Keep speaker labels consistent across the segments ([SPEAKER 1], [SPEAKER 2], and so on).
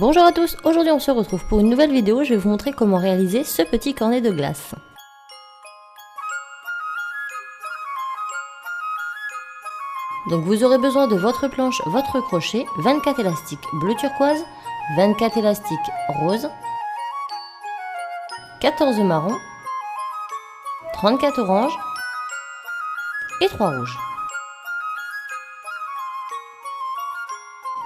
[SPEAKER 1] Bonjour à tous, aujourd'hui on se retrouve pour une nouvelle vidéo, je vais vous montrer comment réaliser ce petit cornet de glace. Donc vous aurez besoin de votre planche, votre crochet, 24 élastiques bleu turquoise, 24 élastiques rose, 14 marron, 34 orange et 3 rouges.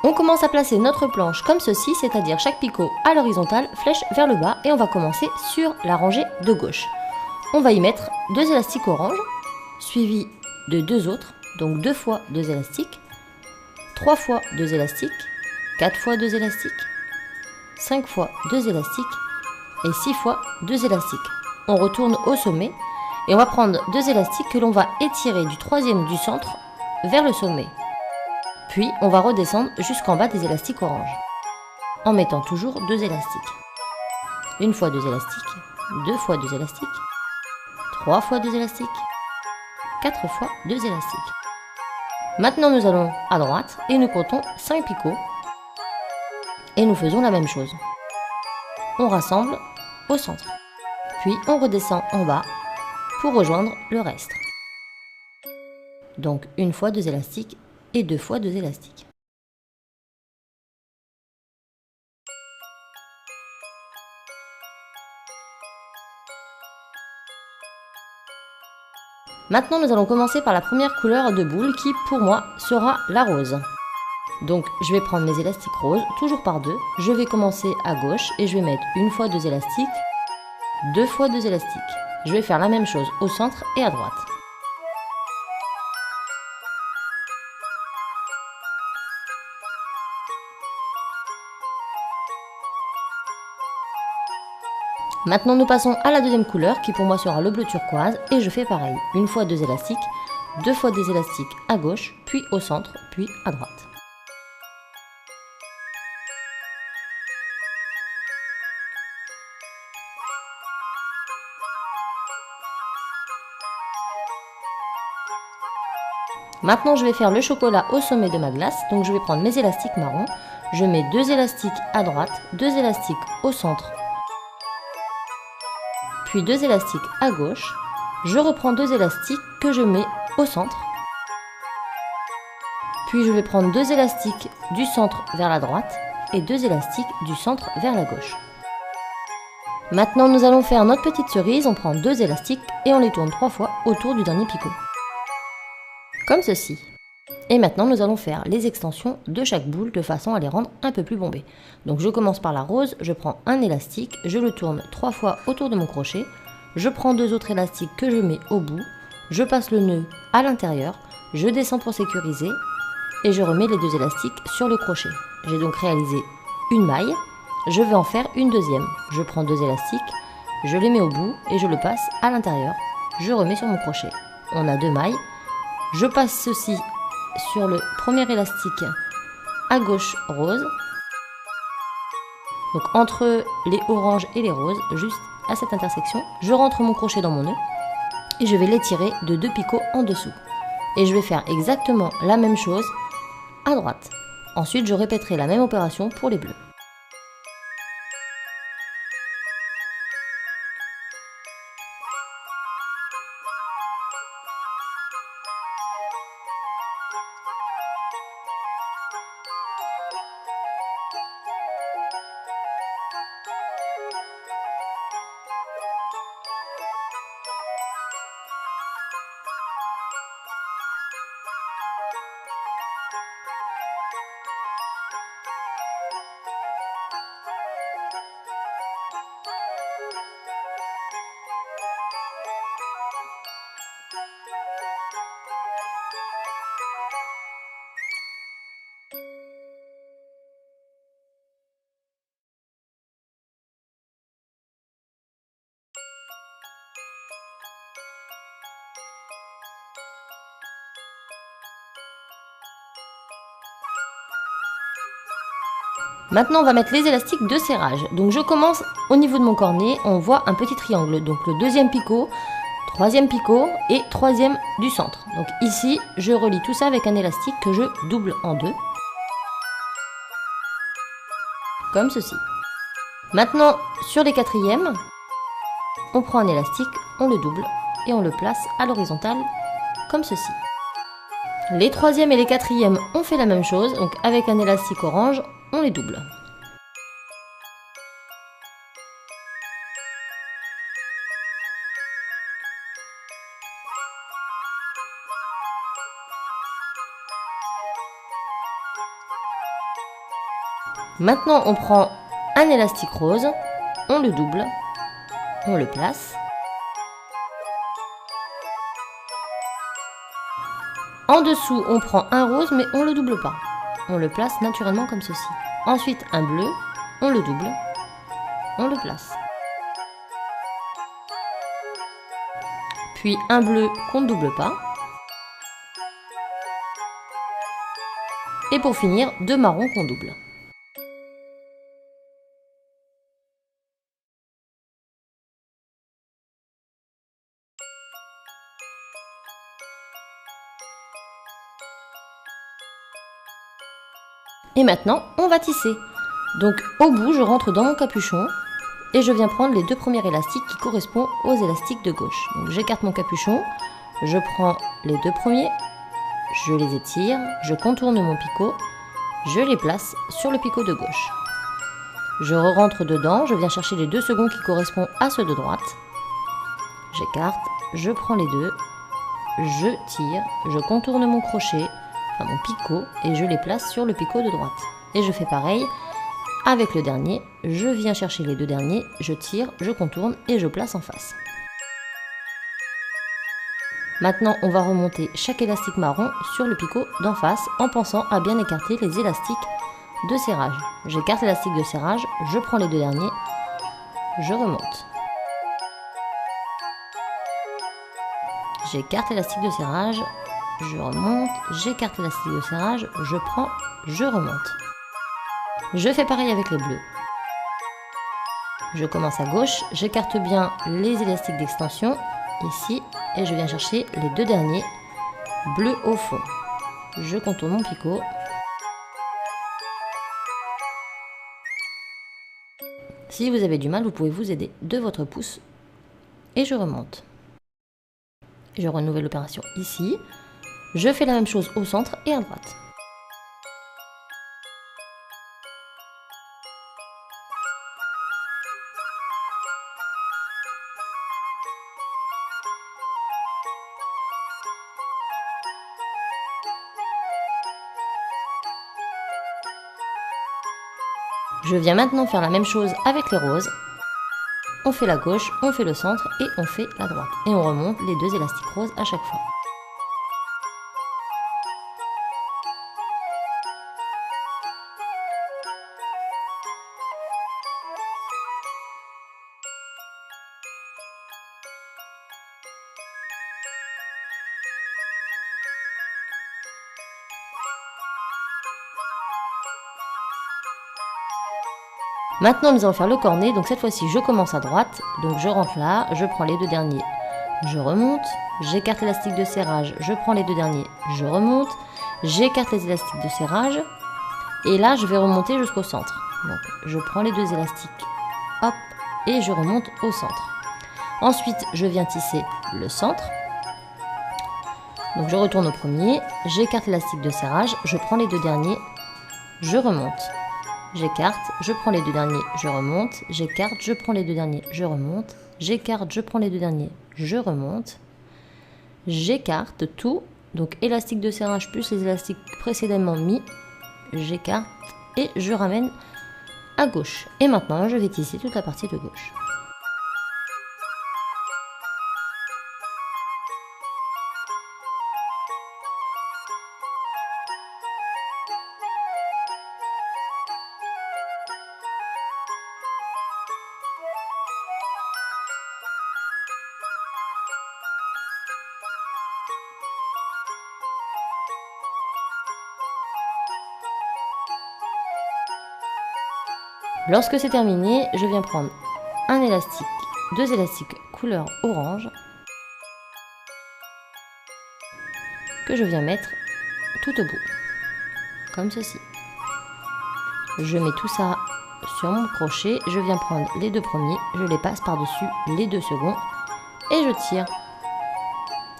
[SPEAKER 1] On commence à placer notre planche comme ceci, c'est-à-dire chaque picot à l'horizontale, flèche vers le bas, et on va commencer sur la rangée de gauche. On va y mettre 2 élastiques orange, suivis de 2 autres, donc 2 fois 2 élastiques, 3 fois 2 élastiques, 4 fois 2 élastiques, 5 fois 2 élastiques et 6 fois 2 élastiques. On retourne au sommet et on va prendre 2 élastiques que l'on va étirer du troisième du centre vers le sommet. Puis on va redescendre jusqu'en bas des élastiques orange, en mettant toujours 2 élastiques. Une fois 2 élastiques, 2 fois 2 élastiques, 3 fois 2 élastiques, 4 fois 2 élastiques. Maintenant nous allons à droite et nous comptons 5 picots et nous faisons la même chose. On rassemble au centre, puis on redescend en bas pour rejoindre le reste. Donc une fois 2 élastiques et 2 fois 2 élastiques. Maintenant nous allons commencer par la première couleur de boule qui pour moi sera la rose. Donc je vais prendre mes élastiques roses, toujours par 2, je vais commencer à gauche et je vais mettre une fois 2 élastiques, 2 fois 2 élastiques. Je vais faire la même chose au centre et à droite. Maintenant nous passons à la deuxième couleur qui pour moi sera le bleu turquoise et je fais pareil, une fois 2 élastiques, 2 fois 2 élastiques à gauche, puis au centre, puis à droite. Maintenant je vais faire le chocolat au sommet de ma glace, donc je vais prendre mes élastiques marron, je mets 2 élastiques à droite, 2 élastiques au centre, puis 2 élastiques à gauche, je reprends 2 élastiques que je mets au centre, puis je vais prendre 2 élastiques du centre vers la droite et 2 élastiques du centre vers la gauche. Maintenant nous allons faire notre petite cerise, on prend 2 élastiques et on les tourne 3 fois autour du dernier picot. Comme ceci. Et maintenant nous allons faire les extensions de chaque boule de façon à les rendre un peu plus bombées. Donc je commence par la rose, je prends un élastique, je le tourne 3 fois autour de mon crochet, je prends 2 autres élastiques que je mets au bout, je passe le nœud à l'intérieur, je descends pour sécuriser et je remets les 2 élastiques sur le crochet. J'ai donc réalisé une maille, je vais en faire une deuxième. Je prends 2 élastiques, je les mets au bout et je le passe à l'intérieur, je remets sur mon crochet. On a 2 mailles. Je passe ceci sur le premier élastique à gauche rose, donc entre les oranges et les roses, juste à cette intersection, je rentre mon crochet dans mon nœud et je vais l'étirer de 2 picots en dessous. Et je vais faire exactement la même chose à droite. Ensuite, je répéterai la même opération pour les bleus. Maintenant on va mettre les élastiques de serrage. Donc je commence au niveau de mon cornet, on voit un petit triangle. Donc le deuxième picot, troisième picot et troisième du centre. Donc ici je relie tout ça avec un élastique que je double en deux. comme ceci. Maintenant, sur les quatrièmes, on prend un élastique, on le double et on le place à l'horizontale, comme ceci. Les troisièmes et les quatrièmes, on fait la même chose, donc avec un élastique orange, on les double. Maintenant, on prend un élastique rose, on le double, on le place. En dessous, on prend un rose, mais on ne le double pas. On le place naturellement comme ceci. Ensuite, un bleu, on le double, on le place. Puis un bleu qu'on ne double pas. Et pour finir, deux marrons qu'on double. Et maintenant, on va tisser. Donc au bout, je rentre dans mon capuchon et je viens prendre les deux premiers élastiques qui correspondent aux élastiques de gauche. Donc j'écarte mon capuchon, je prends les deux premiers, je les étire, je contourne mon picot, je les place sur le picot de gauche. Je rentre dedans, je viens chercher les deux seconds qui correspondent à ceux de droite. J'écarte, je prends les deux, je tire, je contourne mon crochet, enfin mon picot, et je les place sur le picot de droite. Et je fais pareil avec le dernier, je viens chercher les deux derniers, je tire, je contourne et je place en face. Maintenant, on va remonter chaque élastique marron sur le picot d'en face en pensant à bien écarter les élastiques de serrage. J'écarte l'élastique de serrage, je prends les deux derniers, je remonte. J'écarte l'élastique de serrage, je remonte, j'écarte l'élastique de serrage, je prends, je remonte. Je fais pareil avec les bleus. Je commence à gauche, j'écarte bien les élastiques d'extension, ici, et je viens chercher les deux derniers, bleus au fond. Je contourne mon picot. Si vous avez du mal, vous pouvez vous aider de votre pouce, et je remonte. Je renouvelle l'opération ici. Je fais la même chose au centre et à droite. Je viens maintenant faire la même chose avec les roses. On fait la gauche, on fait le centre et on fait la droite. Et on remonte les deux élastiques roses à chaque fois. Maintenant, nous allons faire le cornet. Donc cette fois-ci, je commence à droite. Donc je rentre là, je prends les deux derniers, je remonte, j'écarte l'élastique de serrage, je prends les deux derniers, je remonte, j'écarte les élastiques de serrage. Et là, je vais remonter jusqu'au centre. Donc je prends les deux élastiques, hop, et je remonte au centre. Ensuite, je viens tisser le centre. Donc je retourne au premier, j'écarte l'élastique de serrage, je prends les deux derniers, je remonte. J'écarte, je prends les deux derniers, je remonte, j'écarte, je prends les deux derniers, je remonte, j'écarte, je prends les deux derniers, je remonte, j'écarte tout, donc élastique de serrage plus les élastiques précédemment mis, j'écarte et je ramène à gauche. Et maintenant, je vais tisser toute la partie de gauche. Lorsque c'est terminé, je viens prendre un élastique, deux élastiques couleur orange que je viens mettre tout au bout, comme ceci. Je mets tout ça sur mon crochet, je viens prendre les 2 premiers, je les passe par-dessus les 2 seconds et je tire.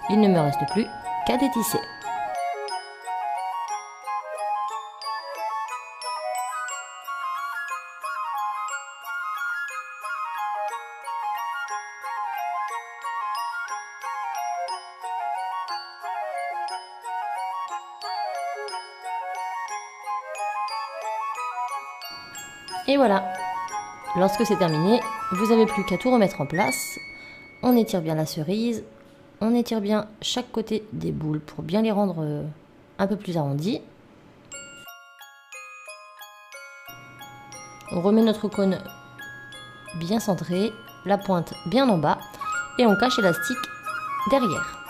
[SPEAKER 1] Il ne me reste plus qu'à détisser. Et voilà, lorsque c'est terminé, vous n'avez plus qu'à tout remettre en place. On étire bien la cerise, on étire bien chaque côté des boules pour bien les rendre un peu plus arrondies. On remet notre cône bien centré, la pointe bien en bas et on cache l'élastique derrière.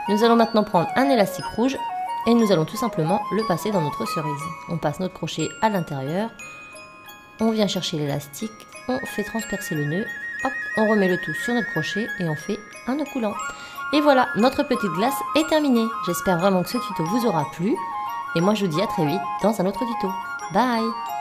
[SPEAKER 1] Nous allons maintenant prendre un élastique rouge et nous allons tout simplement le passer dans notre cerise. On passe notre crochet à l'intérieur, on vient chercher l'élastique, on fait transpercer le nœud, hop, on remet le tout sur notre crochet et on fait un nœud coulant. Et voilà, notre petite glace est terminée. J'espère vraiment que ce tuto vous aura plu et moi je vous dis à très vite dans un autre tuto. Bye!